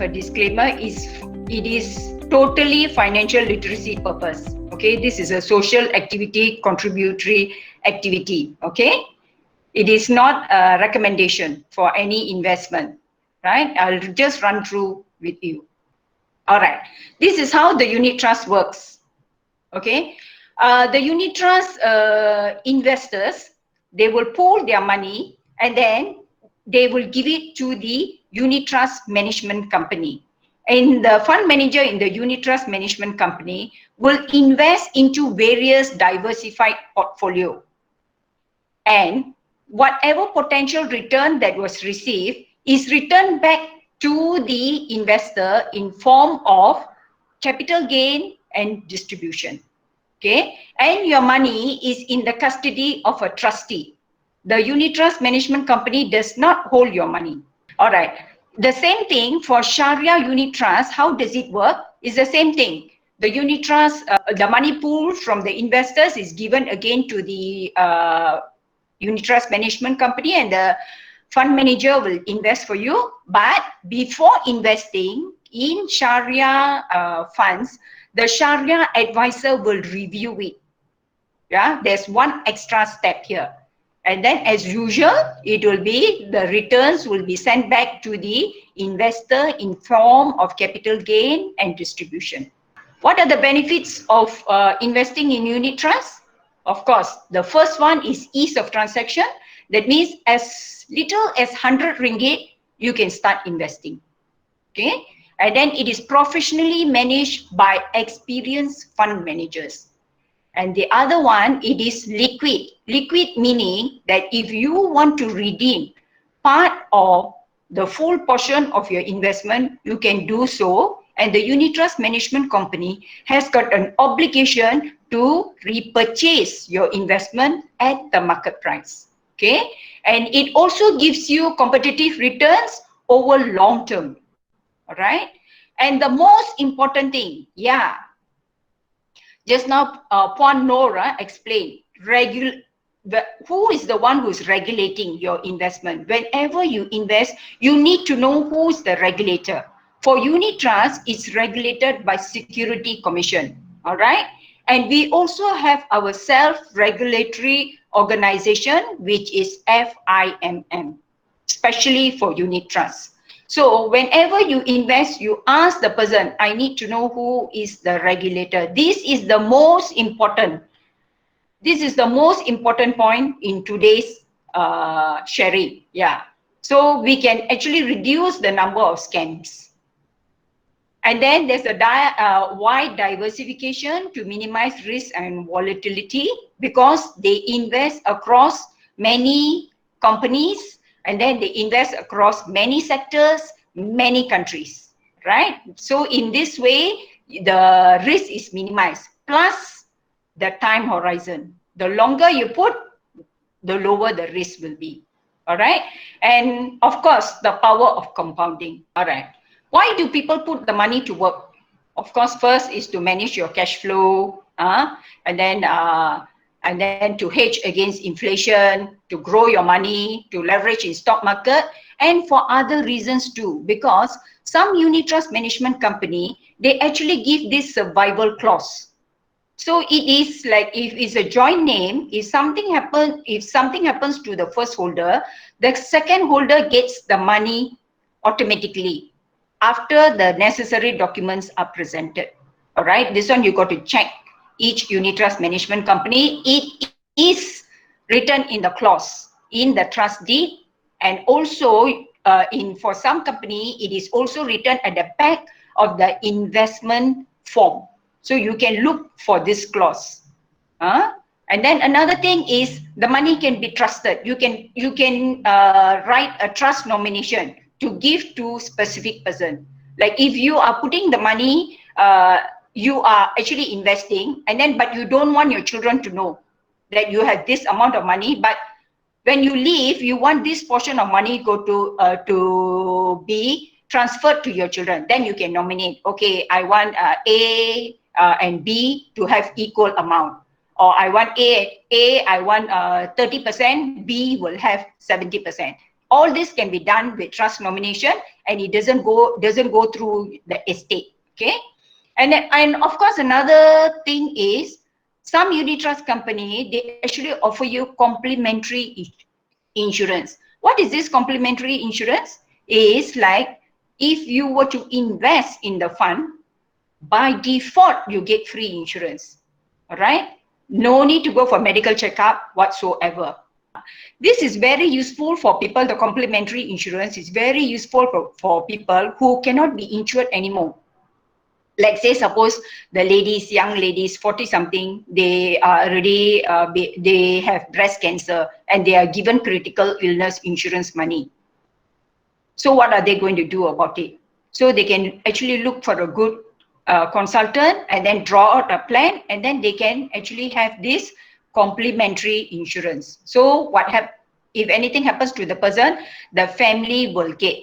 a disclaimer, it is totally financial literacy purpose. Okay, this is a social activity, contributory activity. Okay, it is not a recommendation for any investment, right? I'll just run through with you. All right, this is how the unit trust works. Okay, the unit trust investors, they will pool their money and then they will give it to the unit trust management company. And the fund manager in the unit trust management company will invest into various diversified portfolio. And whatever potential return that was received is returned back to the investor in form of capital gain and distribution. Okay, and your money is in the custody of a trustee. The unit trust management company does not hold your money. All right, the same thing for Sharia unit trust. How does it work? It's the same thing. The unit trust, the money pool from the investors is given again to the unit trust management company, and the fund manager will invest for you. But before investing in Sharia funds, the Sharia advisor will review it. Yeah, there's one extra step here. And then as usual, it will be, the returns will be sent back to the investor in form of capital gain and distribution. What are the benefits of investing in unit trust? Of course, the first one is ease of transaction. That means as little as 100 ringgit, you can start investing. Okay. And then it is professionally managed by experienced fund managers. And the other one, it is liquid. Liquid meaning that if you want to redeem part of the full portion of your investment, you can do so. And the unit trust management company has got an obligation to repurchase your investment at the market price. Okay. And it also gives you competitive returns over long term. All right. And the most important thing, yeah, just now Puan Nora explained, who is the one who is regulating your investment? Whenever you invest, you need to know who is the regulator. For unit trust, it's regulated by Security Commission. All right. And we also have our self-regulatory organization, which is FIMM, especially for unit trust. So whenever you invest, you ask the person, I need to know who is the regulator. This is the most important. This is the most important point in today's sharing. Yeah. So we can actually reduce the number of scams. And then there's a wide diversification to minimize risk and volatility, because they invest across many companies, and then they invest across many sectors, many countries, right? So in this way, the risk is minimized, plus the time horizon. The longer you put, the lower the risk will be, all right? And of course, the power of compounding, all right? Why do people put the money to work? Of course, first is to manage your cash flow, and then to hedge against inflation, to grow your money, to leverage in stock market, and for other reasons too. Because some unit trust management company, they actually give this survival clause. So it is like, if it's a joint name, if something happens to the first holder, the second holder gets the money automatically after the necessary documents are presented. All right, this one you got to check each unit trust management company. It is written in the clause in the trust deed, and also for some company, it is also written at the back of the investment form. So you can look for this clause. And then another thing is, the money can be trusted. You can write a trust nomination to give to specific person. Like if you are putting the money, you are actually investing, and then but you don't want your children to know that you have this amount of money, but when you leave, you want this portion of money to be transferred to your children. Then you can nominate, okay, I want A and B to have equal amount, or I want I want 30%, B will have 70%. all this can be done with trust nomination, and it doesn't go through the estate. Okay, and of course another thing is some unit trust company, they actually offer you complementary insurance. What is this complementary insurance? Is like if you were to invest in the fund, by default you get free insurance. All right, no need to go for medical checkup whatsoever. This is very useful for people. The complementary insurance is very useful for people who cannot be insured anymore. Like say suppose the ladies, young ladies, 40 something, they are already they have breast cancer and they are given critical illness insurance money. So what are they going to do about it? So they can actually look for a good consultant and then draw out a plan, and then they can actually have this complementary insurance. So what if anything happens to the person, the family will get.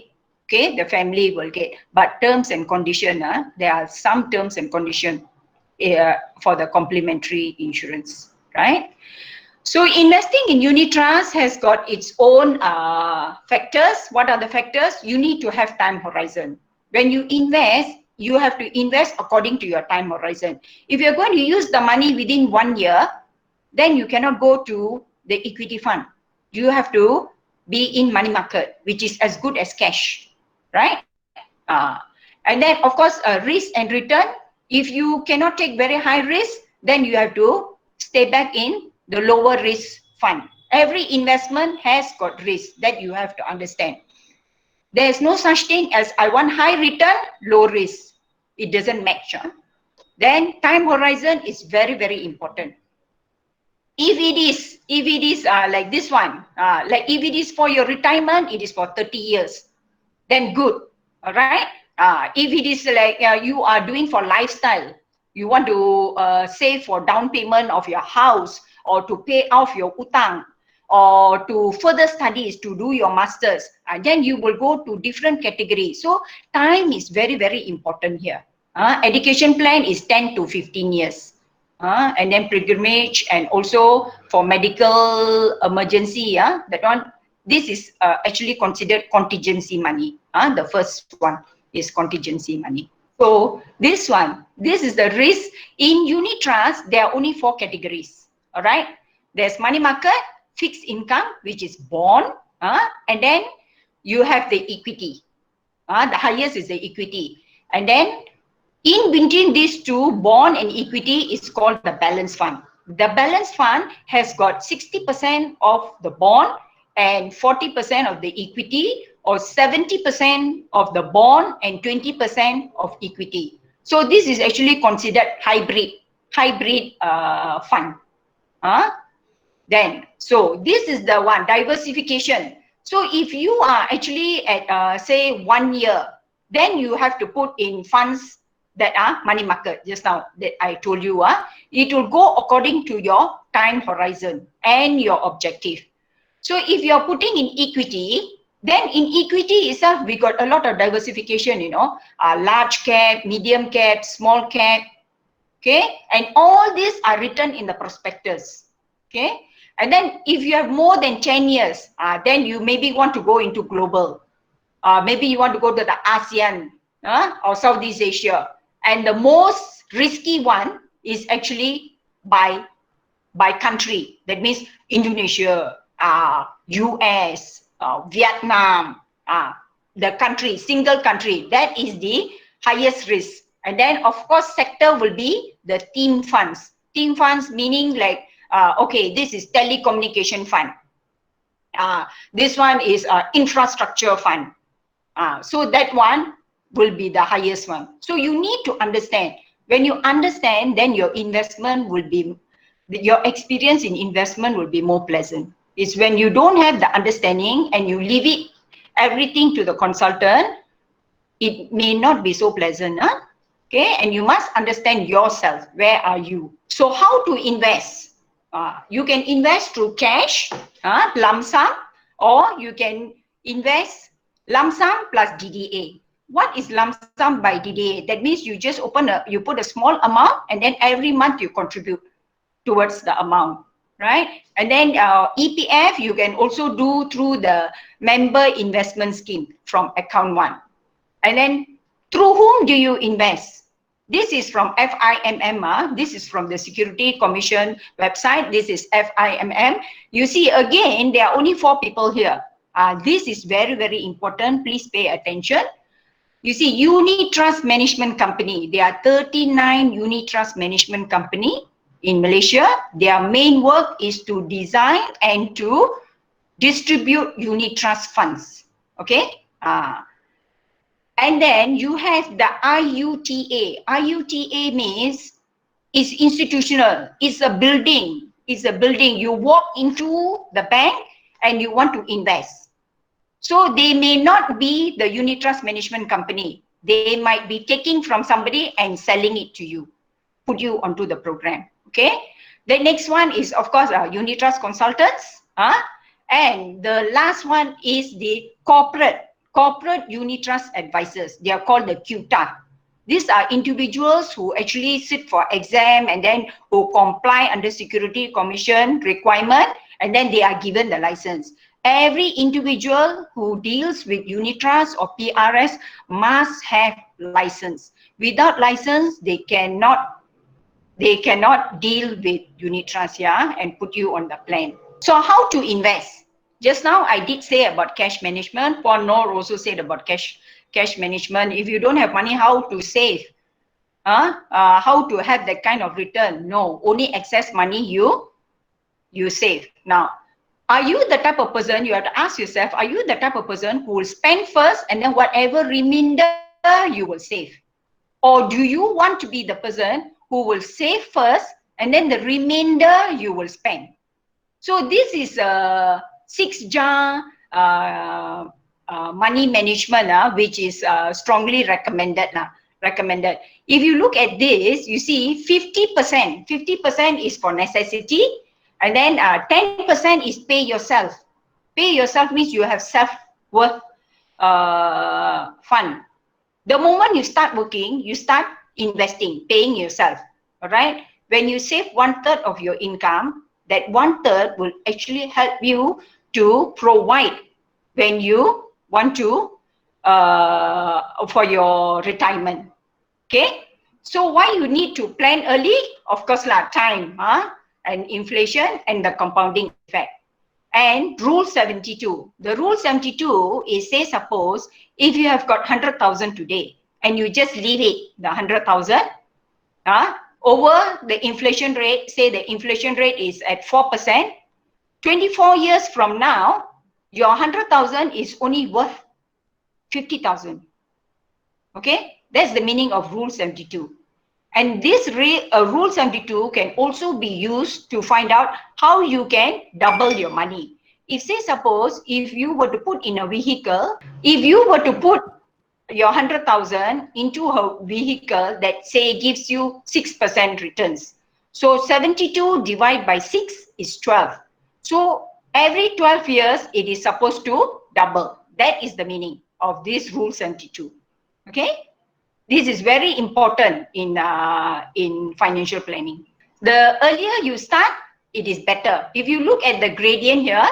Okay, the family will get. But terms and condition, there are some terms and condition for the complementary insurance, right? So investing in unit trust has got its own factors. What are the factors? You need to have time horizon. When you invest, you have to invest according to your time horizon. If you're going to use the money within 1 year, then you cannot go to the equity fund. You have to be in money market, which is as good as cash, right? And then of course, risk and return. If you cannot take very high risk, then you have to stay back in the lower risk fund. Every investment has got risk that you have to understand. There is no such thing as I want high return, low risk. It doesn't match. Then time horizon is very, very important. If it is like this one, like if it is for your retirement, it is for 30 years, then good, all right? If it is like you are doing for lifestyle, you want to save for down payment of your house, or to pay off your utang, or to further studies, to do your masters, then you will go to different categories. So time is very, very important here. Education plan is 10 to 15 years. And then pilgrimage, and also for medical emergency, that one, this is actually considered contingency money. The first one is contingency money. So this one, this is the risk. In unit trust, there are only 4 categories. All right, there's money market, fixed income, which is bond, and then you have the equity. The highest is the equity, and then in between these two, bond and equity, is called the balance fund. The balance fund has got 60% of the bond and 40% of the equity, or 70% of the bond and 20% of equity. So this is actually considered hybrid fund. Then, so this is the one, diversification. So if you are actually at say 1 year, then you have to put in funds that are money market, just now that I told you. It will go according to your time horizon and your objective. So if you're putting in equity, then in equity itself, we got a lot of diversification, you know, large cap, medium cap, small cap, okay? And all these are written in the prospectus, okay? And then if you have more than 10 years, then you maybe want to go into global. Maybe you want to go to the ASEAN or Southeast Asia. And the most risky one is actually by country. That means Indonesia, US, Vietnam, the country, single country, that is the highest risk. And then of course sector will be the team funds. Team funds meaning like, okay, this is telecommunication fund. This one is infrastructure fund. So that one will be the highest one. So you need to understand. When you understand, then your investment will be, your experience in investment will be more pleasant. It's when you don't have the understanding and you leave it everything to the consultant, it may not be so pleasant. Okay, and you must understand yourself. Where are you? So how to invest? You can invest through cash, lump sum, or you can invest lump sum plus DDA. What is lump sum by DDA? That means you just you put a small amount, and then every month you contribute towards the amount, right? And then EPF, you can also do through the member investment scheme from account 1. And then through whom do you invest? This is from FIMM. This is from the Security Commission website. This is FIMM. You see, again, there are only 4 people here. This is very, very important. Please pay attention. You see, Unit Trust Management Company. There are 39 Unit Trust Management Company in Malaysia. Their main work is to design and to distribute unit trust funds. Okay. And then you have the IUTA. IUTA means it's institutional. It's a building. It's a building. You walk into the bank and you want to invest. So they may not be the unit trust management company. They might be taking from somebody and selling it to you, put you onto the program. Okay. The next one is, of course, unit trust consultants. And the last one is the corporate unit trust advisors. They are called the QTA. These are individuals who actually sit for exam and then who comply under Security Commission requirement, and then they are given the license. Every individual who deals with unit trust or PRS must have license. Without license, they cannot deal with unit trust, yeah, and put you on the plan. So how to invest? Just now I did say about cash management. Paul Noor also said about cash management. If you don't have money, how to save? How to have that kind of return? No, only excess money you save. Now, are you the type of person, you have to ask yourself, are you the type of person who will spend first and then whatever remainder you will save? Or do you want to be the person who will save first and then the remainder you will spend? So this is a 6-jar money management, which is strongly recommended. If you look at this, you see 50% is for necessity, and then 10% is pay yourself. Pay yourself means you have self-worth fund. The moment you start working, you start investing, paying yourself. All right. When you save 1/3 of your income, that 1/3 will actually help you to provide when you want to for your retirement. Okay. So why you need to plan early? Of course, time, and inflation and the compounding effect. And Rule 72. The Rule 72 is, say, suppose if you have got 100,000 today and you just leave it, the 100,000, over the inflation rate, say the inflation rate is at 4%, 24 years from now, your 100,000 is only worth 50,000. Okay, that's the meaning of Rule 72. And this Rule 72 can also be used to find out how you can double your money. If, say, suppose, if you were to put in a vehicle, if you were to put your 100,000 into a vehicle that, say, gives you 6% returns. So 72 divided by 6 is 12. So every 12 years, it is supposed to double. That is the meaning of this Rule 72. Okay? This is very important in financial planning. The earlier you start, it is better. If you look at the gradient here,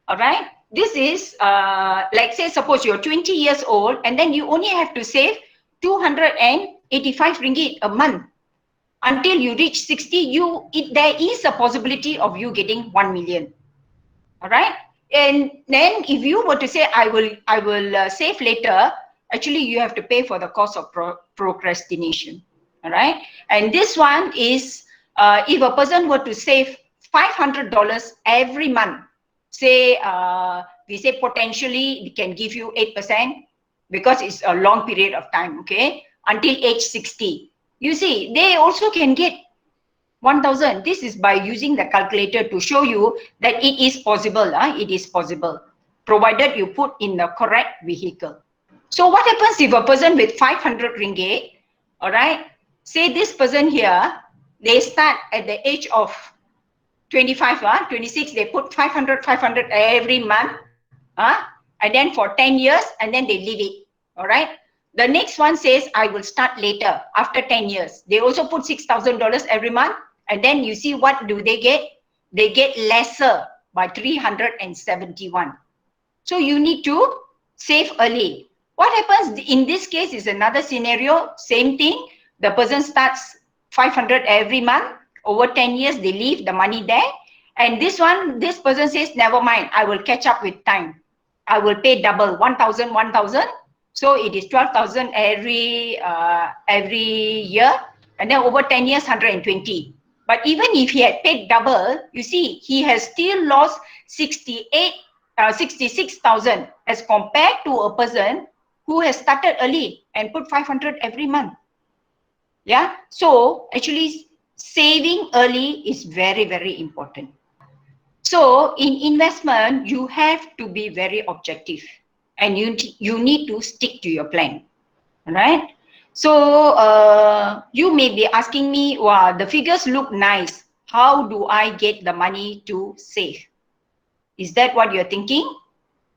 all right, this is like, say, suppose you're 20 years old and then you only have to save 285 ringgit a month until you reach 60. There is a possibility of you getting 1 million. All right, and then if you were to say I will save later, actually you have to pay for the cost of procrastination. All right, and this one is if a person were to save $500 every month, say we say potentially it can give you 8% because it's a long period of time, okay, until age 60. You see, they also can get 1,000. This is by using the calculator to show you that it is possible. It is possible, provided you put in the correct vehicle. So what happens if a person with 500 ringgit, all right, say this person here, they start at the age of 25, 26, they put 500 every month, and then for 10 years, and then they leave it, all right? The next one says, I will start later, after 10 years. They also put $6,000 every month, and then you see what do they get? they get lesser by 371. So you need to save early. What happens in this case is another scenario, same thing. The person starts 500 every month. Over 10 years, they leave the money there. And this person says, never mind, I will catch up with time. I will pay double, 1,000, 1,000. So it is 12,000 every year. And then over 10 years, 120. But even if he had paid double, you see, he has still lost 66,000 as compared to a person who has started early and put 500 every month. Yeah. So actually saving early is very, very important. So in investment, you have to be very objective and you need to stick to your plan. Right? So you may be asking me, wow, the figures look nice. How do I get the money to save? Is that what you're thinking?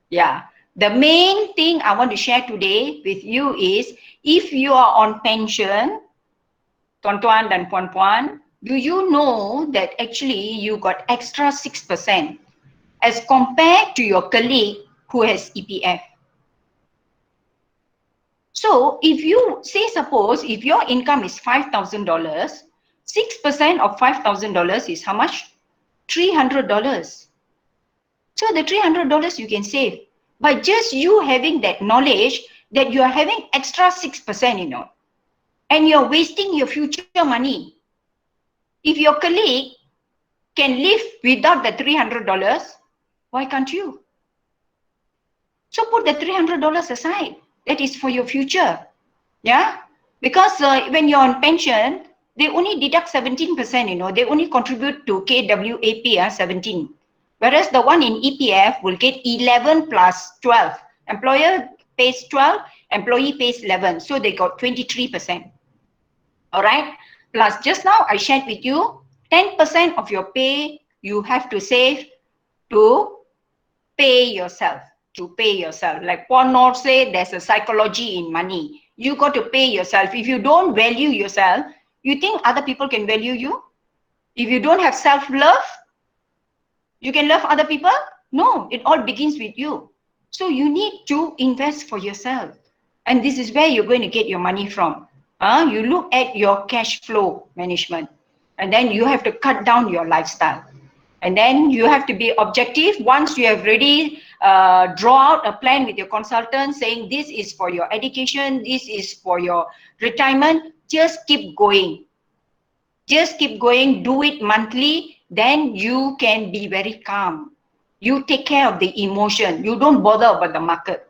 Yeah. The main thing I want to share today with you is, if you are on pension, tuan-tuan dan puan-puan, do you know that actually you got extra 6% as compared to your colleague who has EPF? So if you say, suppose if your income is $5,000, 6% of $5,000 is how much? $300. So the $300 you can save by just you having that knowledge that you are having extra 6%, you know, and you're wasting your future money. If your colleague can live without the $300, why can't you? So put the $300 aside. That is for your future. Yeah, because when you're on pension, they only deduct 17%, you know, they only contribute to KWAP 17. Whereas the one in EPF will get 11 plus 12. Employer pays 12, employee pays 11. So they got 23%. All right. Plus just now I shared with you, 10% of your pay you have to save to pay yourself. Like Paul North said, there's a psychology in money. You got to pay yourself. If you don't value yourself, you think other people can value you? If you don't have self-love, you can love other people? No, it all begins with you. So you need to invest for yourself. And this is where you're going to get your money from. You look at your cash flow management, and then you have to cut down your lifestyle. And then you have to be objective. Once you have already draw out a plan with your consultant saying this is for your education, this is for your retirement, just keep going. Just keep going, do it monthly, then you can be very calm. You take care of the emotion. You don't bother about the market.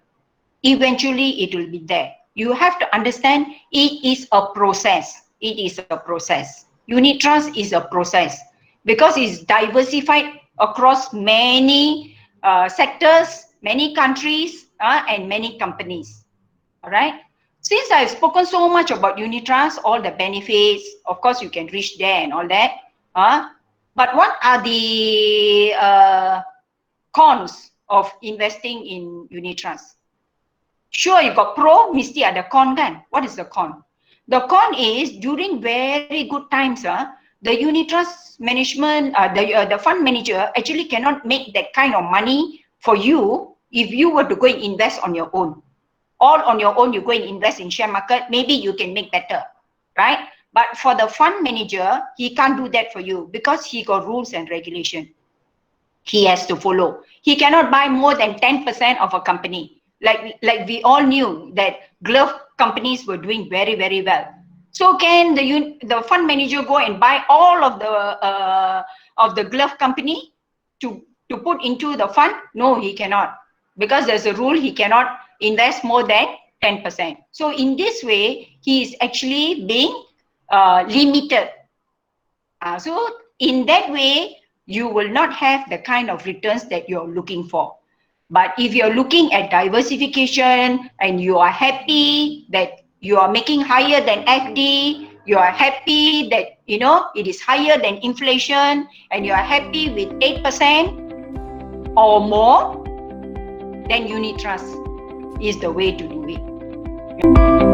Eventually, it will be there. You have to understand it is a process. It is a process. Unit trust is a process because it's diversified across many sectors, many countries, and many companies. All right. Since I've spoken so much about unit trust, all the benefits, of course, you can reach there and all that. But what are the cons of investing in unit trust? Sure, you got pro, mesti ada con kan? What is the con? The con is during very good times, the unit trust management, the fund manager actually cannot make that kind of money for you if you were to go and invest on your own. All on your own, you go and invest in share market, maybe you can make better, right? But for the fund manager, he can't do that for you because he got rules and regulation. He has to follow. He cannot buy more than 10% of a company. Like we all knew that glove companies were doing very, very well. So can the fund manager go and buy all of the glove company to put into the fund? No, he cannot, because there's a rule he cannot invest more than 10%. So in this way, he is actually being limited. So in that way, you will not have the kind of returns that you're looking for. But if you're looking at diversification and you are happy that you are making higher than FD, you are happy that, you know, it is higher than inflation, and you are happy with 8% or more, then unit trust is the way to do it.